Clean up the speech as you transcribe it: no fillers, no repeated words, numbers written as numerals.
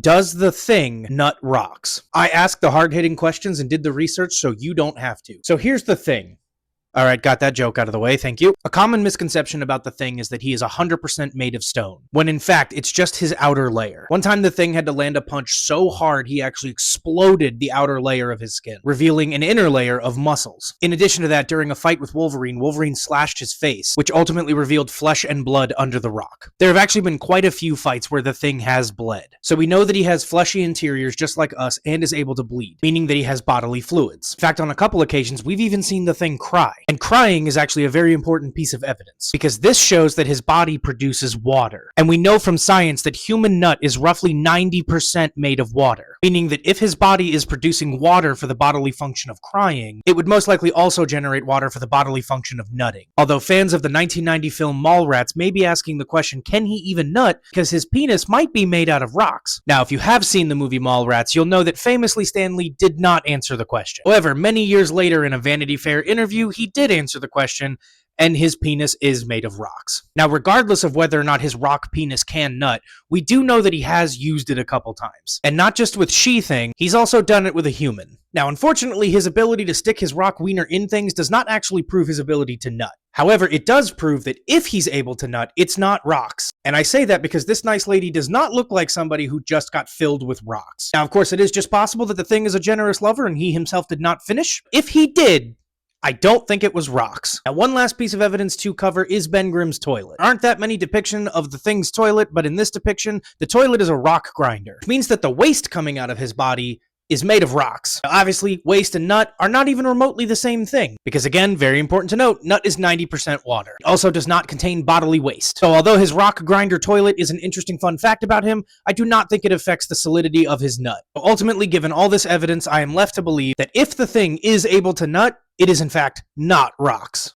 Does the thing nut rocks? I asked the hard-hitting questions and did the research so you don't have to. So here's the thing. All right, got that joke out of the way, thank you. A common misconception about the Thing is that he is 100% made of stone, when in fact, it's just his outer layer. One time the Thing had to land a punch so hard he actually exploded the outer layer of his skin, revealing an inner layer of muscles. In addition to that, during a fight with Wolverine, Wolverine slashed his face, which ultimately revealed flesh and blood under the rock. There have actually been quite a few fights where the Thing has bled, so we know that he has fleshy interiors just like us and is able to bleed, meaning that he has bodily fluids. In fact, on a couple occasions, we've even seen the Thing cry. And crying is actually a very important piece of evidence, because this shows that his body produces water. And we know from science that human nut is roughly 90% made of water, meaning that if his body is producing water for the bodily function of crying, it would most likely also generate water for the bodily function of nutting. Although fans of the 1990 film Mallrats may be asking the question, can he even nut? Because his penis might be made out of rocks. Now, if you have seen the movie Mallrats, you'll know that famously Stan Lee did not answer the question. However, many years later in a Vanity Fair interview, he did answer the question, and his penis is made of rocks. Now, regardless of whether or not his rock penis can nut, we do know that he has used it a couple times. And not just with She-Thing, he's also done it with a human. Now, unfortunately, his ability to stick his rock wiener in things does not actually prove his ability to nut. However, it does prove that if he's able to nut, it's not rocks. And I say that because this nice lady does not look like somebody who just got filled with rocks. Now, of course, it is just possible that the Thing is a generous lover and he himself did not finish. If he did, I don't think it was rocks. Now, one last piece of evidence to cover is Ben Grimm's toilet. There aren't that many depictions of the Thing's toilet, but in this depiction, the toilet is a rock grinder, which means that the waste coming out of his body is made of rocks. Now, obviously, waste and nut are not even remotely the same thing, because again, very important to note, nut is 90% water. It also does not contain bodily waste. So although his rock grinder toilet is an interesting fun fact about him, I do not think it affects the solidity of his nut. Ultimately, given all this evidence, I am left to believe that if the Thing is able to nut, it is in fact not rocks.